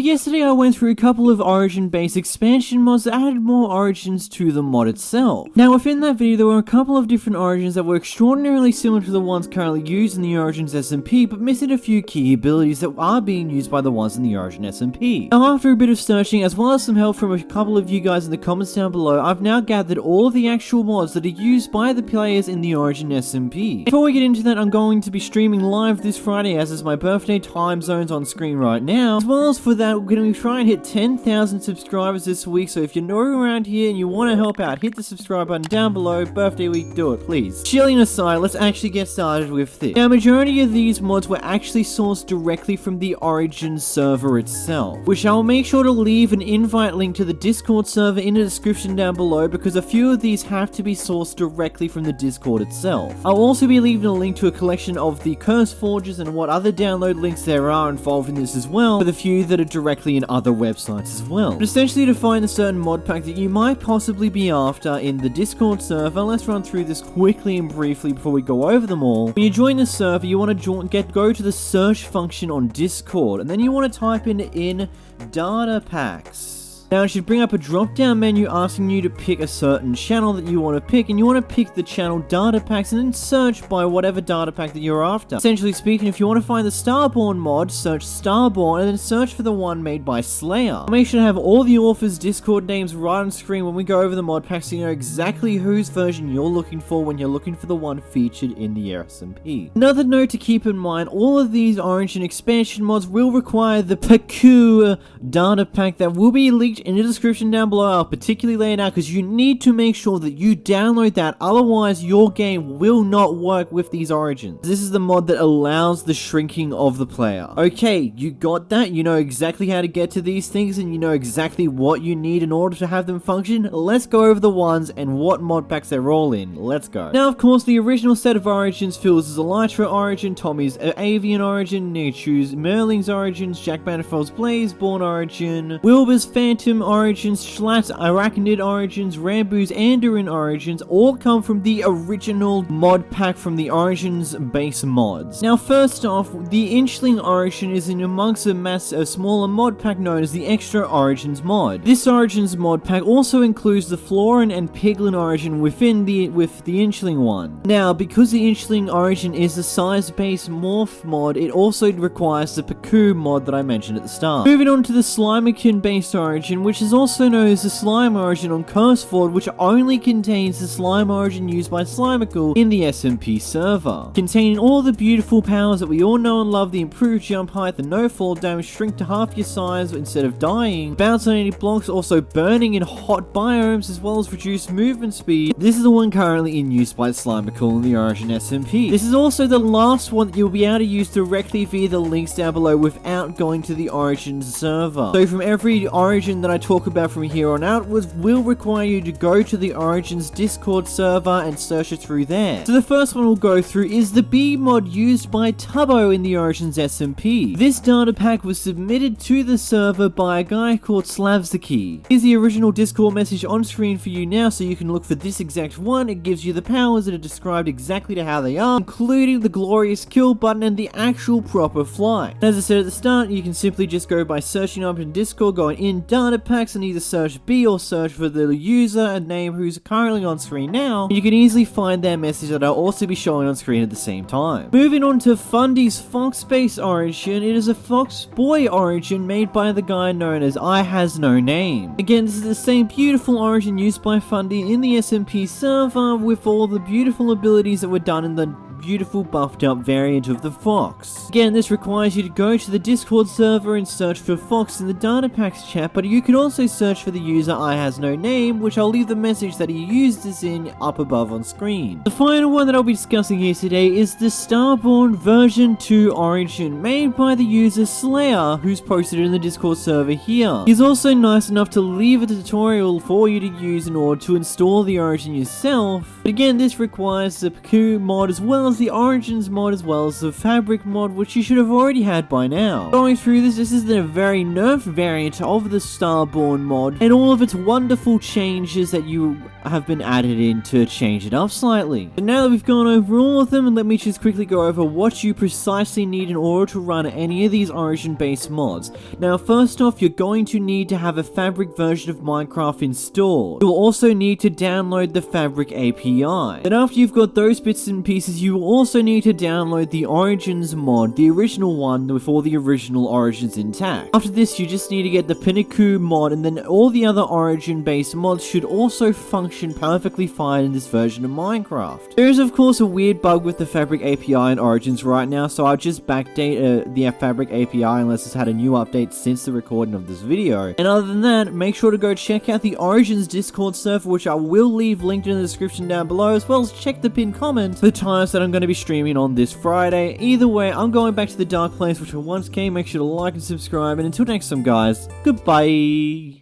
yesterday I went through a couple of Origin-based expansion mods that added more Origins to the mod itself. Now within that video there were a couple of different Origins that were extraordinarily similar to the ones currently used in the Origins SMP, but missing a few key abilities that are being used by the ones in the Origin SMP. Now after a bit of searching, as well as some help from a couple of you guys in the comments down below, I've now gathered all of the actual mods that are used by the players in the Origin SMP. Before we get into that, I'm going to be streaming live this Friday, as is my birthday. Time zones on screen right now. As well as for that, we're going to try and hit 10,000 subscribers this week, so if you're new around here and you want to help out, hit the subscribe button down below. Birthday week, do it please. Chilling aside, let's actually get started with this. Now, majority of these mods were actually sourced directly from the Origin server itself, which I'll make sure to leave an invite link to the Discord server in the description down below, because a few of these have to be sourced directly from the Discord itself. I'll also be leaving a link to a collection of the Curse Forges and what other download links there are involved in this as well, for the few that are directly in other websites as well. But essentially, to find a certain mod pack that you might possibly be after in the Discord server, let's run through this quickly and briefly before we go over them all. When you join the server, you want to go to the search function on Discord, and then you want to type in data packs. Now it should bring up a drop down menu asking you to pick a certain channel that you want to pick, and you want to pick the channel data packs and then search by whatever data pack that you're after. Essentially speaking, if you want to find the Starborn mod, search Starborn and then search for the one made by Slayer. I'll make sure to have all the authors' Discord names right on screen when we go over the mod packs, so you know exactly whose version you're looking for when you're looking for the one featured in the SMP. Another note to keep in mind, all of these Origin expansion mods will require the Paku data pack that will be leaked in the description down below. I'll particularly lay it out because you need to make sure that you download that, otherwise your game will not work with these Origins. This is the mod that allows the shrinking of the player. Okay, you got that? You know exactly how to get to these things and you know exactly what you need in order to have them function? Let's go over the ones and what mod packs they're all in. Let's go. Now of course the original set of Origins fills as Elytra Origin, Tommy's Avian Origin, Nichu's Merling's Origins, Jack Manifold's Blazeborn Origin, Wilbur's Phantom Origins, Schlatt's Arachnid Origins, Rambu's Andoran Origins, all come from the original mod pack from the Origins base mods. Now first off, the Inchling Origin is in amongst a smaller mod pack known as the Extra Origins mod. This Origins mod pack also includes the Florin and Piglin Origin with the Inchling one. Now because the Inchling Origin is a size-based morph mod, it also requires the Paku mod that I mentioned at the start. Moving on to the Slimekin based Origin, which is also known as the Slime Origin on CurseForge, which only contains the Slime Origin used by Slimecool in the SMP server, containing all the beautiful powers that we all know and love: the improved jump height, the no fall damage, shrink to half your size instead of dying, bounce on any blocks, also burning in hot biomes, as well as reduced movement speed. This is the one currently in use by Slimecool in the Origin SMP. This is also the last one that you'll be able to use directly via the links down below without going to the Origin server. So from every Origin that I talk about from here on out will require you to go to the Origins Discord server and search it through there. So the first one we'll go through is the B mod used by Tubbo in the Origins SMP. This data pack was submitted to the server by a guy called Slavzaki. Here's the original Discord message on screen for you now, so you can look for this exact one. It gives you the powers that are described exactly to how they are, including the glorious kill button and the actual proper fly. As I said at the start, you can simply just go by searching up in Discord, going in data packs, and either search B or search for the user and name who's currently on screen now. You can easily find their message that I'll also be showing on screen at the same time. Moving on to Fundy's Fox Base Origin, it is a Fox Boy Origin made by the guy known as I Has No Name. Again, this is the same beautiful Origin used by Fundy in the SMP server, with all the beautiful abilities that were done in the beautiful buffed up variant of the Fox. Again, this requires you to go to the Discord server and search for Fox in the data packs chat, but you can also search for the user I Has No Name, which I'll leave the message that he used this in up above on screen. The final one that I'll be discussing here today is the Starborn version 2 Origin, made by the user Slayer, who's posted in the Discord server here. He's also nice enough to leave a tutorial for you to use in order to install the Origin yourself. But again, this requires the Paku mod as well as the Origins mod as well as the Fabric mod, which you should have already had by now. Going through this is the very nerfed variant of the Starborn mod and all of its wonderful changes that you have been added in to change it up slightly. And now that we've gone over all of them, let me just quickly go over what you precisely need in order to run any of these Origin based mods. Now first off, you're going to need to have a Fabric version of Minecraft installed. You'll also need to download the Fabric API. Then after you've got those bits and pieces, you will also need to download the Origins mod, the original one with all the original Origins intact. After this, you just need to get the Pinnaku mod, and then all the other Origin based mods should also function perfectly fine in this version of Minecraft. There is of course a weird bug with the Fabric API in Origins right now, so I'll just backdate the Fabric API unless it's had a new update since the recording of this video. And other than that, make sure to go check out the Origins Discord server, which I will leave linked in the description down below, as well as check the pinned comment for the times that I'm going to be streaming on this Friday. Either way, I'm going back to the Dark Place which I once came. Make sure to like and subscribe, and until next time guys, goodbye.